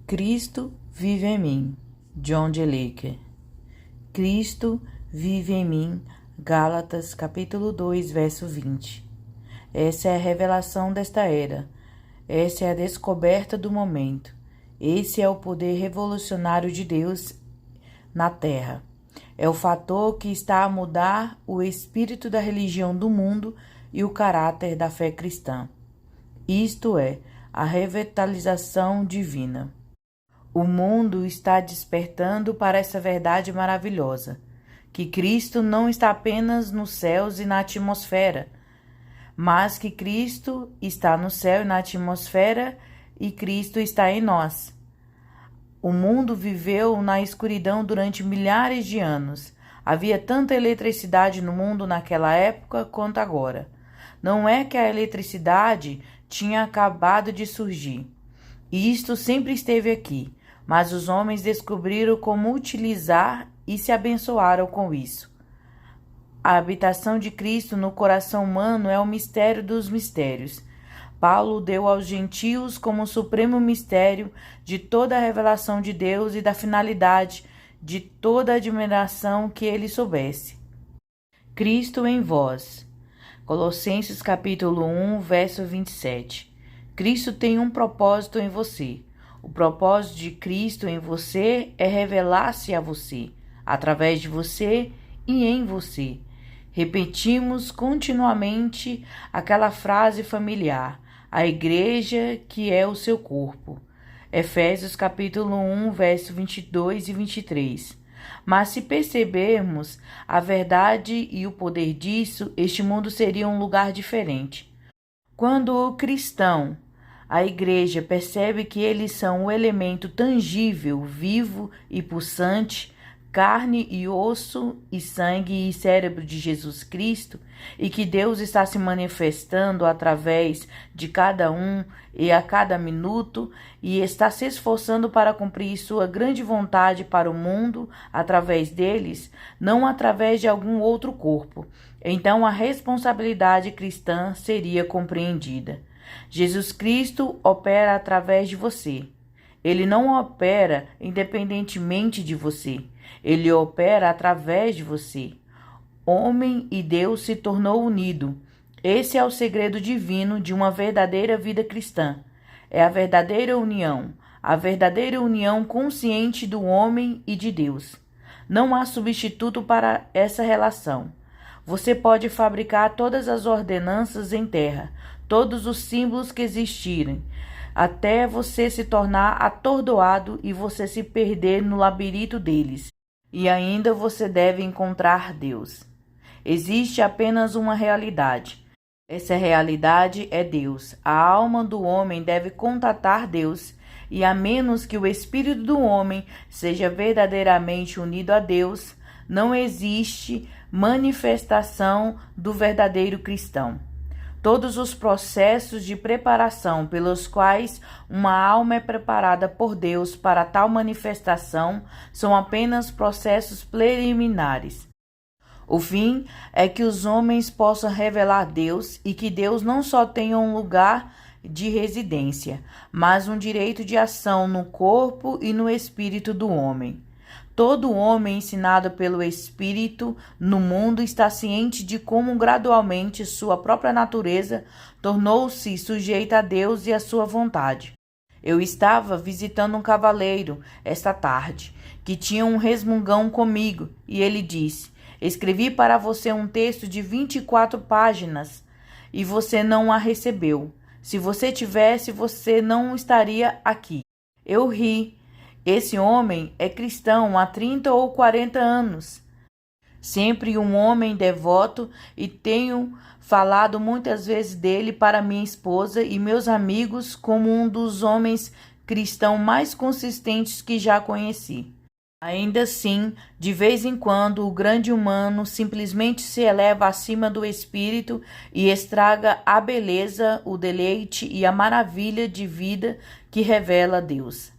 Cristo vive em mim. John G. Lake. Cristo vive em mim. Gálatas, capítulo 2, verso 20. Essa é a revelação desta era. Essa é a descoberta do momento. Esse é o poder revolucionário de Deus na Terra. É o fator que está a mudar o espírito da religião do mundo e o caráter da fé cristã. Isto é, a revitalização divina. O mundo está despertando para essa verdade maravilhosa, que Cristo não está apenas nos céus e na atmosfera, mas que Cristo está no céu e na atmosfera e Cristo está em nós. O mundo viveu na escuridão durante milhares de anos. Havia tanta eletricidade no mundo naquela época quanto agora. Não é que a eletricidade tinha acabado de surgir. Isto sempre esteve aqui, mas os homens descobriram como utilizar e se abençoaram com isso. A habitação de Cristo no coração humano é o mistério dos mistérios. Paulo deu aos gentios como o supremo mistério de toda a revelação de Deus e da finalidade de toda a admiração que ele soubesse. Cristo em vós. Colossenses capítulo 1, verso 27. Cristo tem um propósito em você. O propósito de Cristo em você é revelar-se a você, através de você e em você. Repetimos continuamente aquela frase familiar: a igreja que é o seu corpo. Efésios capítulo 1, verso 22 e 23. Mas se percebermos a verdade e o poder disso, este mundo seria um lugar diferente. Quando o cristão, a igreja, percebe que eles são o elemento tangível, vivo e pulsante, carne e osso e sangue e cérebro de Jesus Cristo, e que Deus está se manifestando através de cada um e a cada minuto, e está se esforçando para cumprir sua grande vontade para o mundo através deles, não através de algum outro corpo. Então a responsabilidade cristã seria compreendida. Jesus Cristo opera através de você. Ele não opera independentemente de você. Ele opera através de você. Homem e Deus se tornou unido. Esse é o segredo divino de uma verdadeira vida cristã. É a verdadeira união consciente do homem e de Deus. Não há substituto para essa relação. Você pode fabricar todas as ordenanças em terra, todos os símbolos que existirem, até você se tornar atordoado e você se perder no labirinto deles. E ainda você deve encontrar Deus. Existe apenas uma realidade. Essa realidade é Deus. A alma do homem deve contatar Deus, e a menos que o espírito do homem seja verdadeiramente unido a Deus, não existe manifestação do verdadeiro cristão. Todos os processos de preparação pelos quais uma alma é preparada por Deus para tal manifestação são apenas processos preliminares. O fim é que os homens possam revelar Deus e que Deus não só tenha um lugar de residência, mas um direito de ação no corpo e no espírito do homem. Todo homem ensinado pelo Espírito no mundo está ciente de como gradualmente sua própria natureza tornou-se sujeita a Deus e à sua vontade. Eu estava visitando um cavaleiro esta tarde, que tinha um resmungão comigo, e ele disse: escrevi para você um texto de 24 páginas e você não a recebeu. Se você tivesse, você não estaria aqui. Eu ri. Esse homem é cristão há 30 ou 40 anos. Sempre um homem devoto, e tenho falado muitas vezes dele para minha esposa e meus amigos como um dos homens cristãos mais consistentes que já conheci. Ainda assim, de vez em quando, o grande humano simplesmente se eleva acima do espírito e estraga a beleza, o deleite e a maravilha de vida que revela Deus.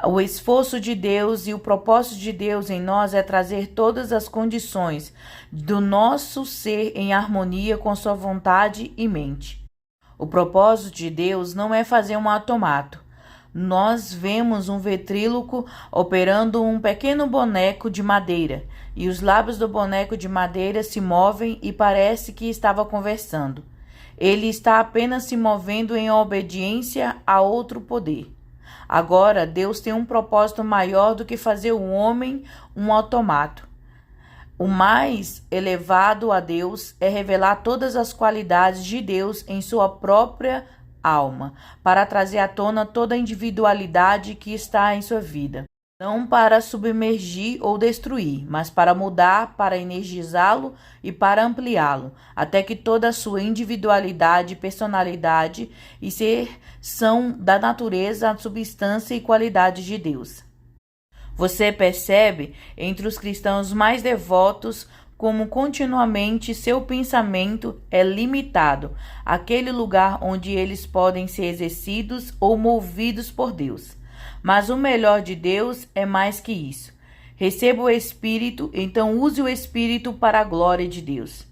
O esforço de Deus e o propósito de Deus em nós é trazer todas as condições do nosso ser em harmonia com sua vontade e mente. O propósito de Deus não é fazer um automato, nós vemos um ventríloco operando um pequeno boneco de madeira, e os lábios do boneco de madeira se movem e parece que estava conversando. Ele está apenas se movendo em obediência a outro poder. Agora, Deus tem um propósito maior do que fazer o homem um automato. O mais elevado a Deus é revelar todas as qualidades de Deus em sua própria alma, para trazer à tona toda a individualidade que está em sua vida. Não para submergir ou destruir, mas para mudar, para energizá-lo e para ampliá-lo, até que toda a sua individualidade, personalidade e ser são da natureza, substância e qualidade de Deus. Você percebe entre os cristãos mais devotos como continuamente seu pensamento é limitado àquele lugar onde eles podem ser exercidos ou movidos por Deus. Mas o melhor de Deus é mais que isso. Receba o Espírito, então use o Espírito para a glória de Deus.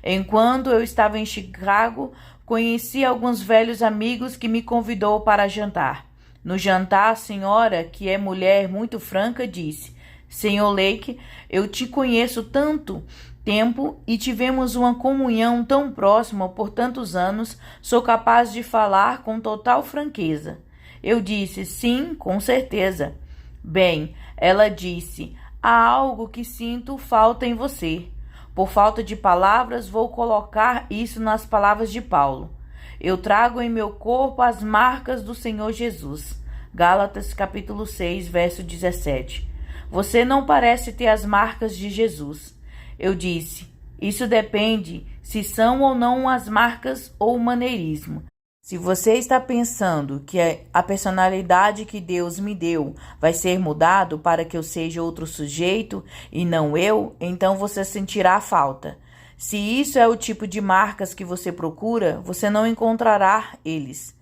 Enquanto eu estava em Chicago, conheci alguns velhos amigos que me convidou para jantar. No jantar, a senhora, que é mulher muito franca, disse: Senhor Lake, eu te conheço tanto tempo e tivemos uma comunhão tão próxima por tantos anos, sou capaz de falar com total franqueza. Eu disse: sim, com certeza. Bem, ela disse: há algo que sinto falta em você. Por falta de palavras, vou colocar isso nas palavras de Paulo. Eu trago em meu corpo as marcas do Senhor Jesus. Gálatas capítulo 6, verso 17. Você não parece ter as marcas de Jesus. Eu disse: isso depende se são ou não as marcas ou o maneirismo. Se você está pensando que a personalidade que Deus me deu vai ser mudado para que eu seja outro sujeito e não eu, então você sentirá falta. Se isso é o tipo de marcas que você procura, você não encontrará eles.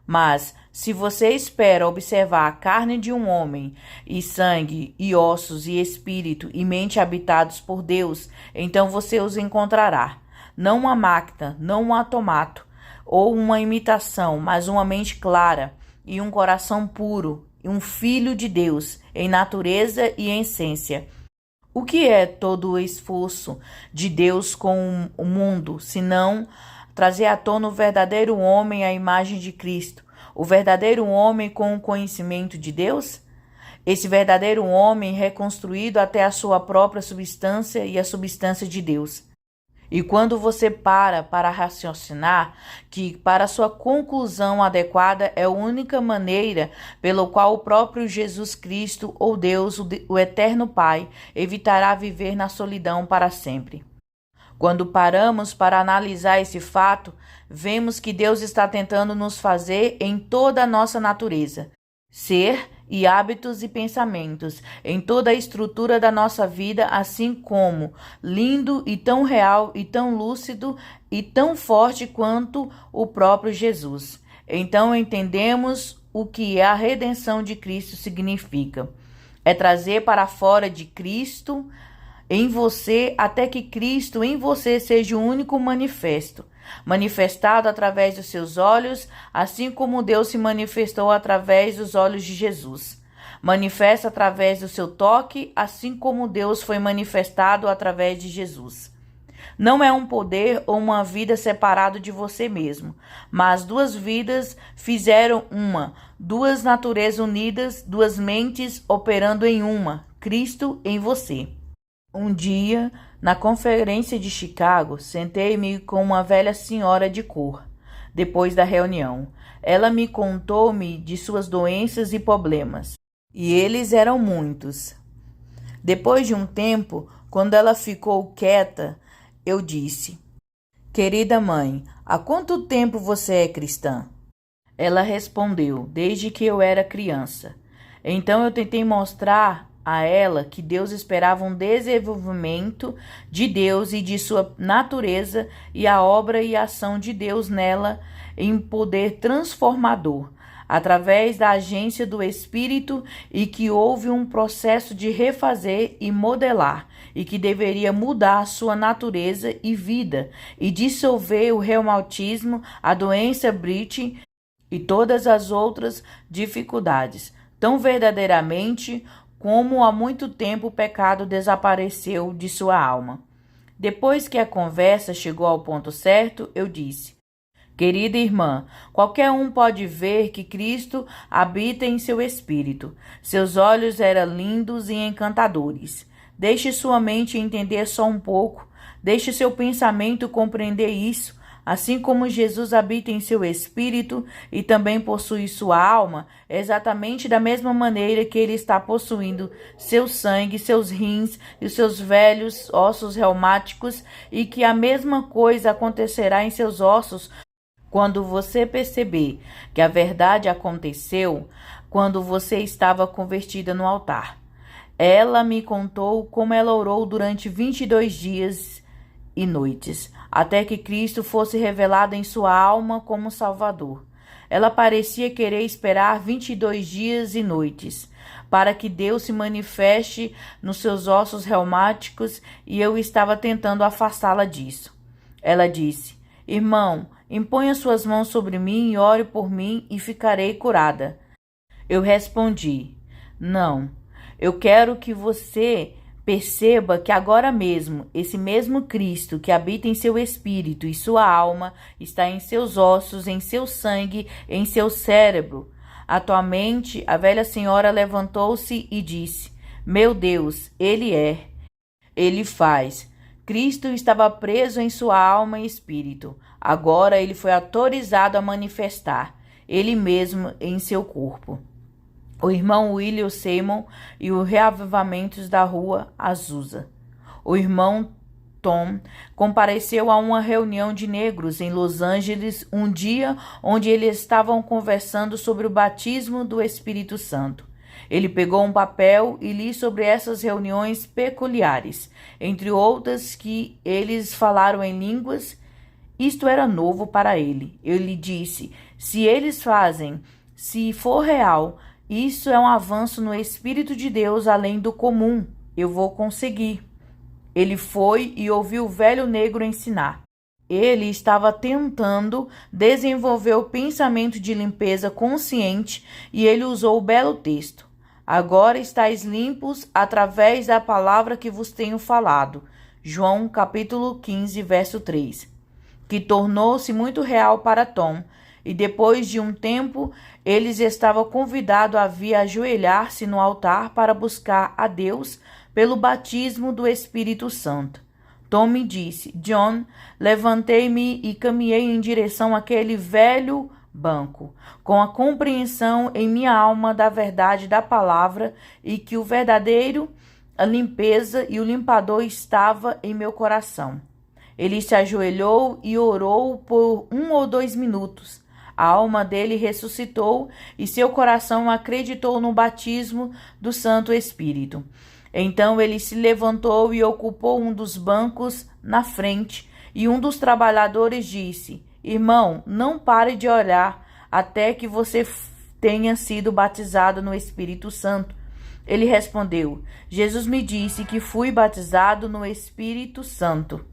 Mas, se você espera observar a carne de um homem, e sangue, e ossos, e espírito, e mente habitados por Deus, então você os encontrará. Não uma máquina, não um automato, ou uma imitação, mas uma mente clara, e um coração puro, e um filho de Deus, em natureza e em essência. O que é todo o esforço de Deus com o mundo, senão trazer à tona o verdadeiro homem à imagem de Cristo, o verdadeiro homem com o conhecimento de Deus? Esse verdadeiro homem reconstruído até a sua própria substância e a substância de Deus. E quando você para raciocinar que para sua conclusão adequada é a única maneira pelo qual o próprio Jesus Cristo ou Deus, o eterno Pai, evitará viver na solidão para sempre. Quando paramos para analisar esse fato, vemos que Deus está tentando nos fazer em toda a nossa natureza, ser e hábitos e pensamentos, em toda a estrutura da nossa vida, assim como lindo e tão real e tão lúcido e tão forte quanto o próprio Jesus. Então entendemos o que a redenção de Cristo significa. É trazer para fora de Cristo em você, até que Cristo em você seja o único manifestado através dos seus olhos, assim como Deus se manifestou através dos olhos de Jesus. Manifesta através do seu toque, assim como Deus foi manifestado através de Jesus. Não é um poder ou uma vida separado de você mesmo, mas duas vidas fizeram uma, duas naturezas unidas, duas mentes operando em uma, Cristo em você. Um dia, na conferência de Chicago, sentei-me com uma velha senhora de cor. Depois da reunião, ela me contou-me de suas doenças e problemas, e eles eram muitos. Depois de um tempo, quando ela ficou quieta, eu disse: Querida mãe, há quanto tempo você é cristã? Ela respondeu: Desde que eu era criança. Então eu tentei mostrar a ela que Deus esperava um desenvolvimento de Deus e de sua natureza e a obra e a ação de Deus nela em poder transformador, através da agência do Espírito, e que houve um processo de refazer e modelar, e que deveria mudar a sua natureza e vida, e dissolver o reumatismo, a doença Bright e todas as outras dificuldades, tão verdadeiramente como há muito tempo o pecado desapareceu de sua alma. Depois que a conversa chegou ao ponto certo, eu disse: querida irmã, qualquer um pode ver que Cristo habita em seu espírito. Seus olhos eram lindos e encantadores. Deixe sua mente entender só um pouco. Deixe seu pensamento compreender isso. Assim como Jesus habita em seu espírito e também possui sua alma, exatamente da mesma maneira que ele está possuindo seu sangue, seus rins e seus velhos ossos reumáticos, e que a mesma coisa acontecerá em seus ossos quando você perceber que a verdade aconteceu quando você estava convertida no altar. Ela me contou como ela orou durante 22 dias e noites, até que Cristo fosse revelado em sua alma como Salvador. Ela parecia querer esperar 22 dias e noites para que Deus se manifeste nos seus ossos reumáticos, e eu estava tentando afastá-la disso. Ela disse: irmão, imponha suas mãos sobre mim e ore por mim e ficarei curada. Eu respondi: não, eu quero que você perceba que agora mesmo, esse mesmo Cristo que habita em seu espírito e sua alma está em seus ossos, em seu sangue, em seu cérebro. Atualmente, a velha senhora levantou-se e disse: meu Deus, ele é. Ele faz. Cristo estava preso em sua alma e espírito. Agora ele foi autorizado a manifestar, ele mesmo em seu corpo. O irmão William Seymour e os reavivamentos da rua Azusa. O irmão Tom compareceu a uma reunião de negros em Los Angeles um dia onde eles estavam conversando sobre o batismo do Espírito Santo. Ele pegou um papel e li sobre essas reuniões peculiares, entre outras que eles falaram em línguas. Isto era novo para ele. Ele disse: se eles fazem, se for real, isso é um avanço no Espírito de Deus além do comum. Eu vou conseguir. Ele foi e ouviu o velho negro ensinar. Ele estava tentando desenvolver o pensamento de limpeza consciente e ele usou o belo texto: agora estáis limpos através da palavra que vos tenho falado. João capítulo 15, verso 3. Que tornou-se muito real para Tom. E depois de um tempo, eles estavam convidados a vir ajoelhar-se no altar para buscar a Deus pelo batismo do Espírito Santo. Tom me disse: John, levantei-me e caminhei em direção àquele velho banco, com a compreensão em minha alma da verdade da palavra e que o verdadeiro, a limpeza e o limpador estava em meu coração. Ele se ajoelhou e orou por 1 ou 2 minutos. A alma dele ressuscitou e seu coração acreditou no batismo do Santo Espírito. Então ele se levantou e ocupou um dos bancos na frente, e um dos trabalhadores disse: irmão, não pare de orar até que você tenha sido batizado no Espírito Santo. Ele respondeu: Jesus me disse que fui batizado no Espírito Santo.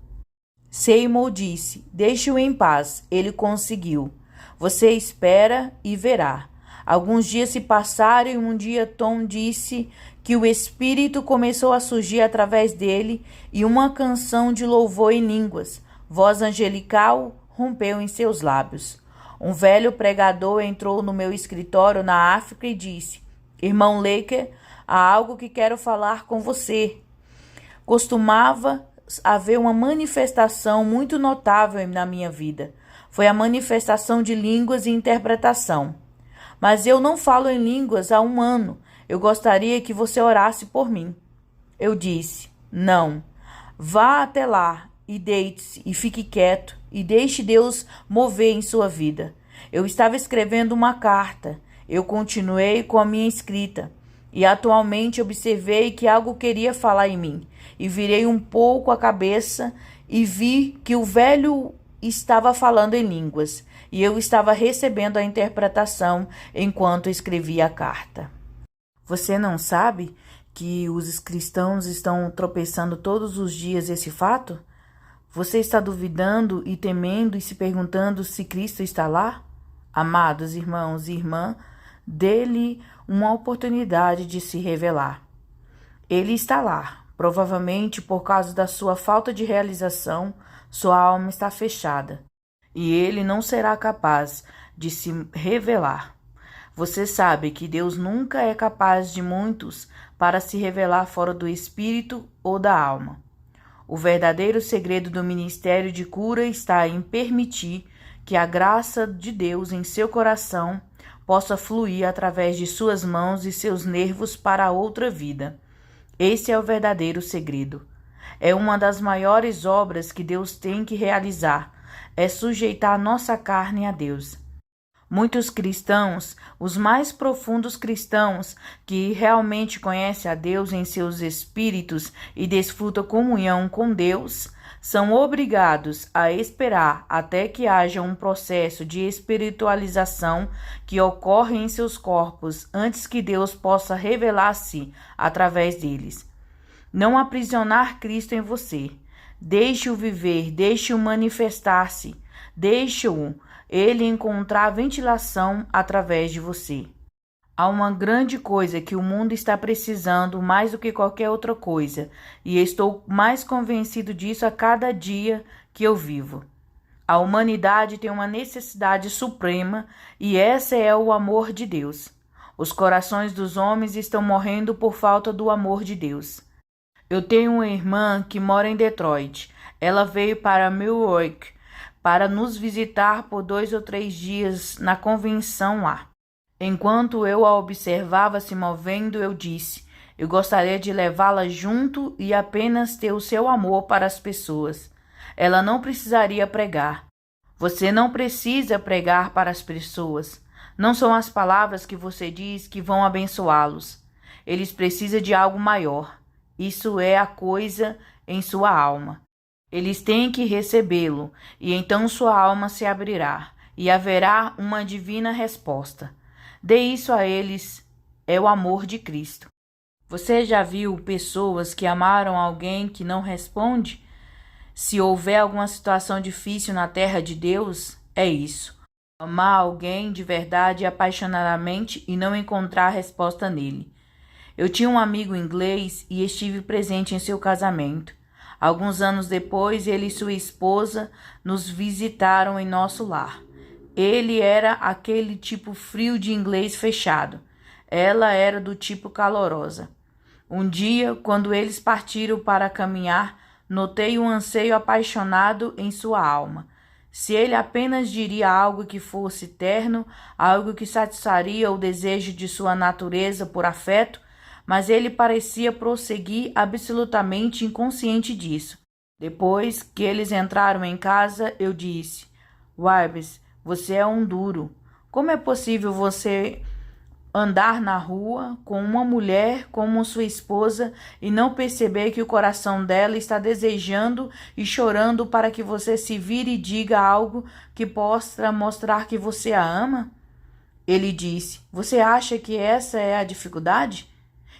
Seymour disse: deixe-o em paz, ele conseguiu. Você espera e verá. Alguns dias se passaram e um dia Tom disse que o Espírito começou a surgir através dele e uma canção de louvor em línguas, voz angelical, rompeu em seus lábios. Um velho pregador entrou no meu escritório na África e disse: irmão Laker, há algo que quero falar com você. Costumava haver uma manifestação muito notável na minha vida. Foi a manifestação de línguas e interpretação. Mas eu não falo em línguas há 1 ano. Eu gostaria que você orasse por mim. Eu disse: não. Vá até lá e deite-se e fique quieto e deixe Deus mover em sua vida. Eu estava escrevendo uma carta. Eu continuei com a minha escrita e atualmente observei que algo queria falar em mim. E virei um pouco a cabeça e vi que o velho estava falando em línguas e eu estava recebendo a interpretação enquanto escrevia a carta. Você não sabe que os cristãos estão tropeçando todos os dias esse fato? Você está duvidando e temendo e se perguntando se Cristo está lá? Amados irmãos e irmã, dê-lhe uma oportunidade de se revelar. Ele está lá. Provavelmente por causa da sua falta de realização, sua alma está fechada. E ele não será capaz de se revelar. Você sabe que Deus nunca é capaz de muitos para se revelar fora do espírito ou da alma. O verdadeiro segredo do ministério de cura está em permitir que a graça de Deus em seu coração possa fluir através de suas mãos e seus nervos para outra vida. Esse é o verdadeiro segredo. É uma das maiores obras que Deus tem que realizar, é sujeitar nossa carne a Deus. Muitos cristãos, os mais profundos cristãos, que realmente conhecem a Deus em seus espíritos e desfrutam comunhão com Deus, são obrigados a esperar até que haja um processo de espiritualização que ocorre em seus corpos antes que Deus possa revelar-se através deles. Não aprisionar Cristo em você. Deixe-o viver, deixe-o manifestar-se, deixe-o ele encontrar ventilação através de você. Há uma grande coisa que o mundo está precisando mais do que qualquer outra coisa, e estou mais convencido disso a cada dia que eu vivo. A humanidade tem uma necessidade suprema, e essa é o amor de Deus. Os corações dos homens estão morrendo por falta do amor de Deus. Eu tenho uma irmã que mora em Detroit. Ela veio para Milwaukee para nos visitar por 2 ou 3 dias na convenção lá. Enquanto eu a observava se movendo, eu disse: eu gostaria de levá-la junto e apenas ter o seu amor para as pessoas. Ela não precisaria pregar. Você não precisa pregar para as pessoas. Não são as palavras que você diz que vão abençoá-los. Eles precisam de algo maior. Isso é a coisa em sua alma. Eles têm que recebê-lo, e então sua alma se abrirá, e haverá uma divina resposta. Dê isso a eles, é o amor de Cristo. Você já viu pessoas que amaram alguém que não responde? Se houver alguma situação difícil na terra de Deus, é isso. Amar alguém de verdade e apaixonadamente e não encontrar resposta nele. Eu tinha um amigo inglês e estive presente em seu casamento. Alguns anos depois, ele e sua esposa nos visitaram em nosso lar. Ele era aquele tipo frio de inglês fechado. Ela era do tipo calorosa. Um dia, quando eles partiram para caminhar, notei um anseio apaixonado em sua alma. Se ele apenas diria algo que fosse terno, algo que satisfaria o desejo de sua natureza por afeto, mas ele parecia prosseguir absolutamente inconsciente disso. Depois que eles entraram em casa, eu disse: Warbes, você é um duro. Como é possível você andar na rua com uma mulher como sua esposa e não perceber que o coração dela está desejando e chorando para que você se vire e diga algo que possa mostrar que você a ama? Ele disse: Você acha que essa é a dificuldade?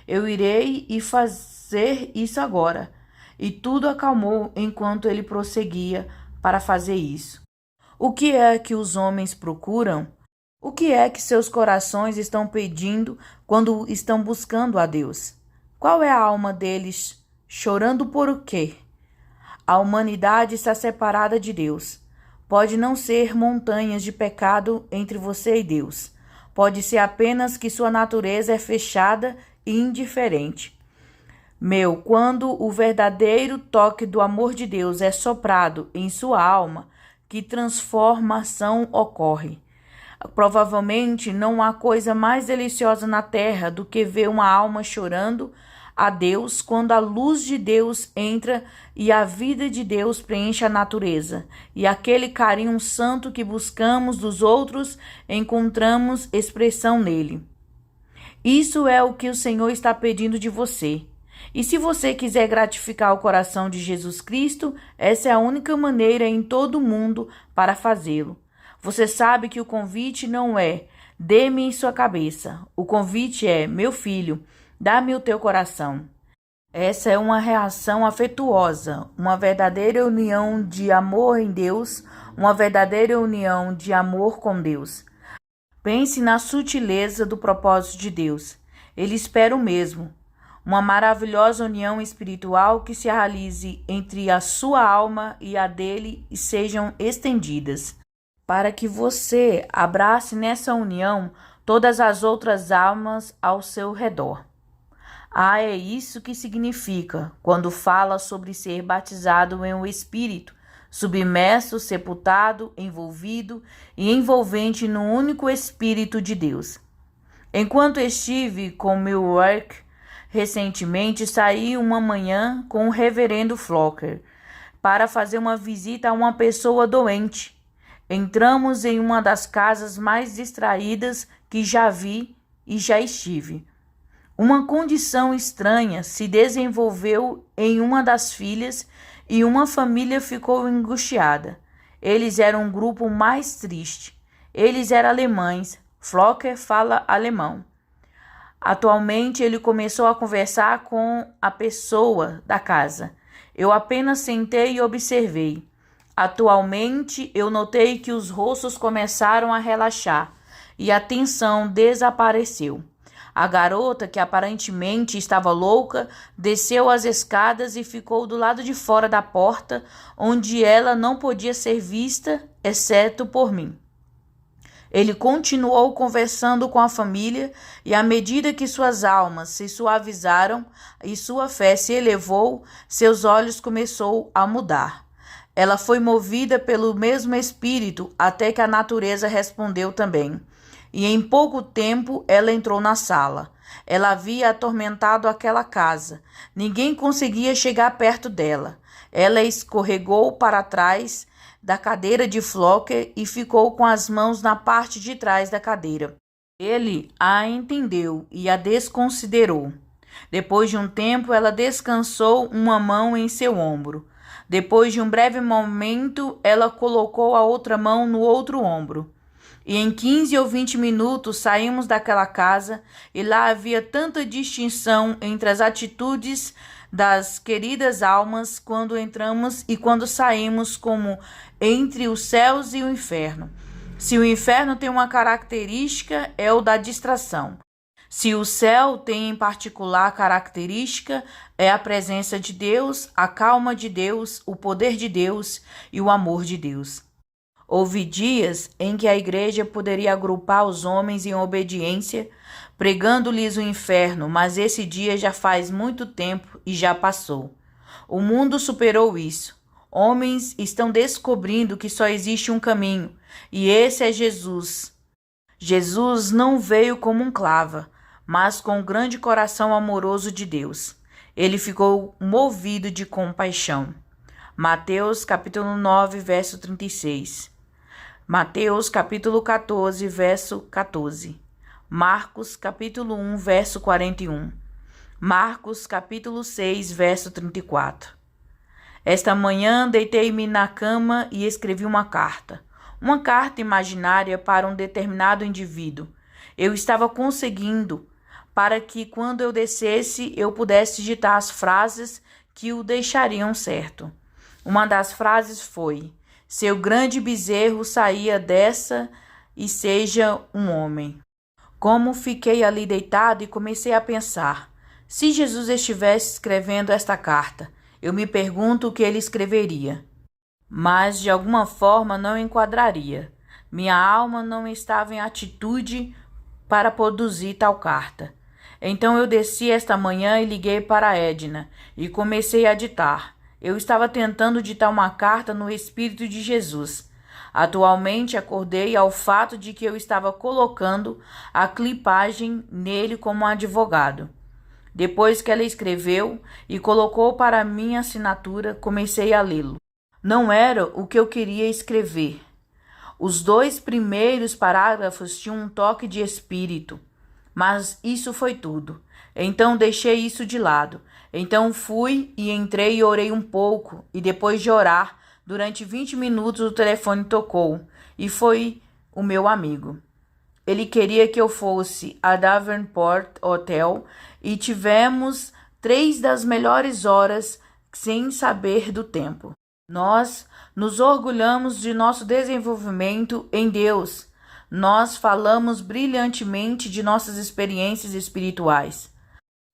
Eu irei e fazer isso agora. E tudo acalmou enquanto ele prosseguia para fazer isso. O que é que os homens procuram? O que é que seus corações estão pedindo quando estão buscando a Deus? Qual é a alma deles chorando por o quê? A humanidade está separada de Deus. Pode não ser montanhas de pecado entre você e Deus. Pode ser apenas que sua natureza é fechada e indiferente. Quando o verdadeiro toque do amor de Deus é soprado em sua alma, que transformação ocorre. Provavelmente não há coisa mais deliciosa na terra do que ver uma alma chorando a Deus quando a luz de Deus entra e a vida de Deus preenche a natureza. E aquele carinho santo que buscamos dos outros, encontramos expressão nele. Isso é o que o Senhor está pedindo de você. E se você quiser gratificar o coração de Jesus Cristo, essa é a única maneira em todo o mundo para fazê-lo. Você sabe que o convite não é dê-me sua cabeça. O convite é: meu filho, dá-me o teu coração. Essa é uma reação afetuosa, uma verdadeira união de amor em Deus, uma verdadeira união de amor com Deus. Pense na sutileza do propósito de Deus. Ele espera o mesmo. Uma maravilhosa união espiritual que se realize entre a sua alma e a dele e sejam estendidas, para que você abrace nessa união todas as outras almas ao seu redor. É isso que significa quando fala sobre ser batizado em um Espírito, submerso, sepultado, envolvido e envolvente no único Espírito de Deus. Enquanto estive com meu work, recentemente saí uma manhã com o reverendo Flocker para fazer uma visita a uma pessoa doente. Entramos em uma das casas mais distraídas que já vi e já estive. Uma condição estranha se desenvolveu em uma das filhas e uma família ficou angustiada. Eles eram um grupo mais triste. Eles eram alemães. Flocker fala alemão. Atualmente ele começou a conversar com a pessoa da casa. Eu apenas sentei e observei. Atualmente eu notei que os rostos começaram a relaxar e a tensão desapareceu. A garota, que aparentemente estava louca, desceu as escadas e ficou do lado de fora da porta, onde ela não podia ser vista, exceto por mim. Ele continuou conversando com a família e, à medida que suas almas se suavizaram e sua fé se elevou, seus olhos começou a mudar. Ela foi movida pelo mesmo Espírito até que a natureza respondeu também. E em pouco tempo ela entrou na sala. Ela havia atormentado aquela casa. Ninguém conseguia chegar perto dela. Ela escorregou para trás da cadeira de Flocker e ficou com as mãos na parte de trás da cadeira. Ele a entendeu e a desconsiderou. Depois de um tempo, ela descansou uma mão em seu ombro. Depois de um breve momento, ela colocou a outra mão no outro ombro. E em 15 ou 20 minutos saímos daquela casa e lá havia tanta distinção entre as atitudes das queridas almas quando entramos e quando saímos, como entre os céus e o inferno. Se o inferno tem uma característica, é o da distração. Se o céu tem em particular característica, é a presença de Deus, a calma de Deus, o poder de Deus e o amor de Deus. Houve dias em que a igreja poderia agrupar os homens em obediência, pregando-lhes o inferno, mas esse dia já faz muito tempo e já passou. O mundo superou isso. Homens estão descobrindo que só existe um caminho, e esse é Jesus. Jesus não veio como um clava, mas com um grande coração amoroso de Deus. Ele ficou movido de compaixão. Mateus capítulo 9, verso 36. Mateus capítulo 14, verso 14. Marcos capítulo 1, verso 41. Marcos capítulo 6, verso 34. Esta manhã deitei-me na cama e escrevi uma carta imaginária para um determinado indivíduo. Eu estava conseguindo para que quando eu descesse eu pudesse digitar as frases que o deixariam certo. Uma das frases foi: seu grande bezerro saía dessa e seja um homem. Como fiquei ali deitado e comecei a pensar, se Jesus estivesse escrevendo esta carta, eu me pergunto o que ele escreveria. Mas de alguma forma não enquadraria. Minha alma não estava em atitude para produzir tal carta. Então eu desci esta manhã e liguei para Edna e comecei a ditar. Eu estava tentando ditar uma carta no Espírito de Jesus. Atualmente acordei ao fato de que eu estava colocando a clipagem nele como advogado. Depois que ela escreveu e colocou para minha assinatura, comecei a lê-lo. Não era o que eu queria escrever. Os 2 primeiros parágrafos tinham um toque de espírito, mas isso foi tudo. Então deixei isso de lado. Então fui e entrei e orei um pouco, e depois de orar, durante 20 minutos o telefone tocou, e foi o meu amigo. Ele queria que eu fosse a Davenport Hotel e tivemos 3 das melhores horas sem saber do tempo. Nós nos orgulhamos de nosso desenvolvimento em Deus. Nós falamos brilhantemente de nossas experiências espirituais,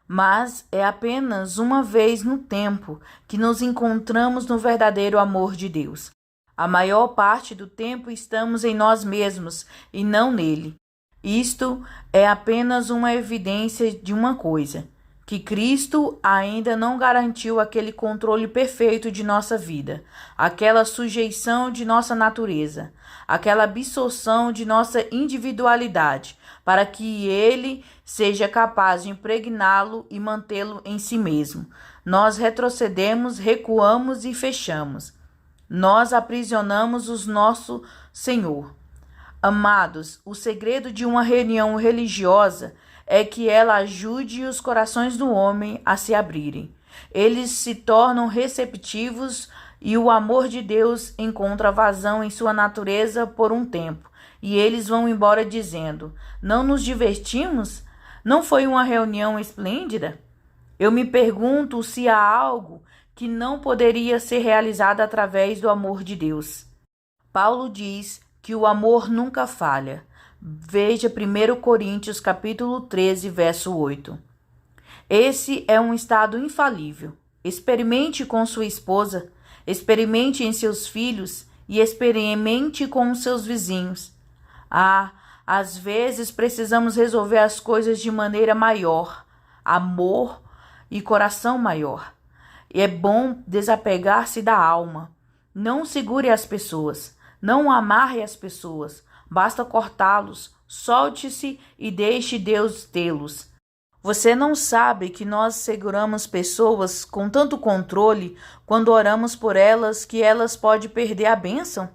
mas é apenas uma vez no tempo que nos encontramos no verdadeiro amor de Deus. A maior parte do tempo estamos em nós mesmos e não nele. Isto é apenas uma evidência de uma coisa, que Cristo ainda não garantiu aquele controle perfeito de nossa vida, aquela sujeição de nossa natureza, aquela absorção de nossa individualidade, para que Ele seja capaz de impregná-lo e mantê-lo em si mesmo. Nós retrocedemos, recuamos e fechamos. Nós aprisionamos o nosso Senhor. Amados, o segredo de uma reunião religiosa é que ela ajude os corações do homem a se abrirem. Eles se tornam receptivos e o amor de Deus encontra vazão em sua natureza por um tempo. E eles vão embora dizendo: não nos divertimos? Não foi uma reunião esplêndida? Eu me pergunto se há algo que não poderia ser realizado através do amor de Deus. Paulo diz que o amor nunca falha. Veja 1 Coríntios capítulo 13, verso 8. Esse é um estado infalível. Experimente com sua esposa, experimente em seus filhos e experimente com os seus vizinhos. Às vezes precisamos resolver as coisas de maneira maior, amor e coração maior. E é bom desapegar-se da alma. Não segure as pessoas, não amarre as pessoas. Basta cortá-los, solte-se e deixe Deus tê-los. Você não sabe que nós seguramos pessoas com tanto controle quando oramos por elas que elas podem perder a bênção?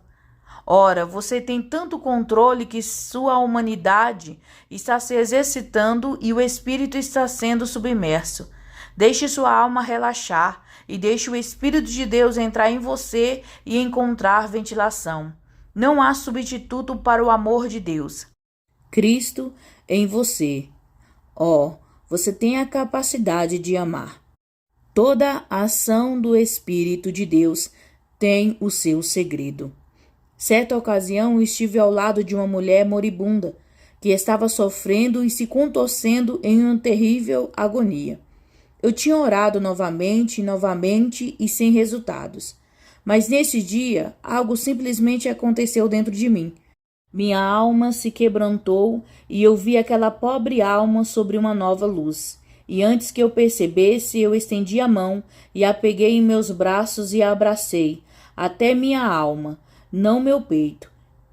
Ora, você tem tanto controle que sua humanidade está se exercitando e o espírito está sendo submerso. Deixe sua alma relaxar e deixe o Espírito de Deus entrar em você e encontrar ventilação. Não há substituto para o amor de Deus. Cristo em você. Você tem a capacidade de amar. Toda a ação do Espírito de Deus tem o seu segredo. Certa ocasião estive ao lado de uma mulher moribunda que estava sofrendo e se contorcendo em uma terrível agonia. Eu tinha orado novamente e sem resultados. Mas nesse dia, algo simplesmente aconteceu dentro de mim. Minha alma se quebrantou e eu vi aquela pobre alma sobre uma nova luz. E antes que eu percebesse, eu estendi a mão e a peguei em meus braços e a abracei, até minha alma, não meu peito.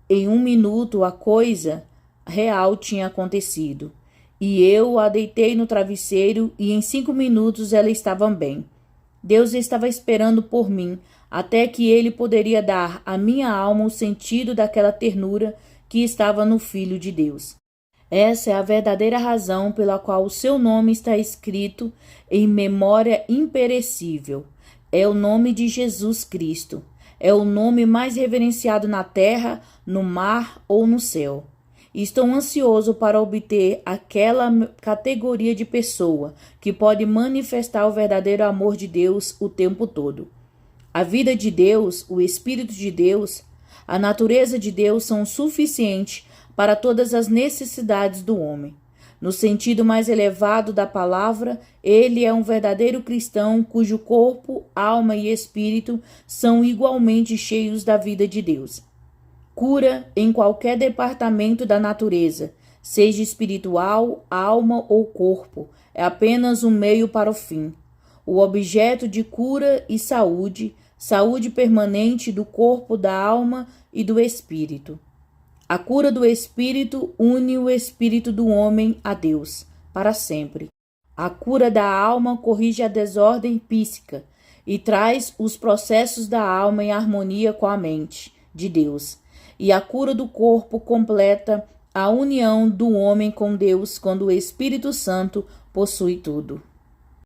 Em 1 minuto a coisa real tinha acontecido. E eu a deitei no travesseiro e em 5 minutos ela estava bem. Deus estava esperando por mim, até que ele poderia dar à minha alma o sentido daquela ternura que estava no Filho de Deus. Essa é a verdadeira razão pela qual o seu nome está escrito em memória imperecível. É o nome de Jesus Cristo. É o nome mais reverenciado na terra, no mar ou no céu. Estou ansioso para obter aquela categoria de pessoa que pode manifestar o verdadeiro amor de Deus o tempo todo. A vida de Deus, o Espírito de Deus, a natureza de Deus são suficientes para todas as necessidades do homem. No sentido mais elevado da palavra, ele é um verdadeiro cristão cujo corpo, alma e espírito são igualmente cheios da vida de Deus. Cura em qualquer departamento da natureza, seja espiritual, alma ou corpo, é apenas um meio para o fim. O objeto de cura e saúde permanente do corpo, da alma e do espírito. A cura do espírito une o espírito do homem a Deus, para sempre. A cura da alma corrige a desordem psíquica e traz os processos da alma em harmonia com a mente de Deus. E a cura do corpo completa a união do homem com Deus quando o Espírito Santo possui tudo.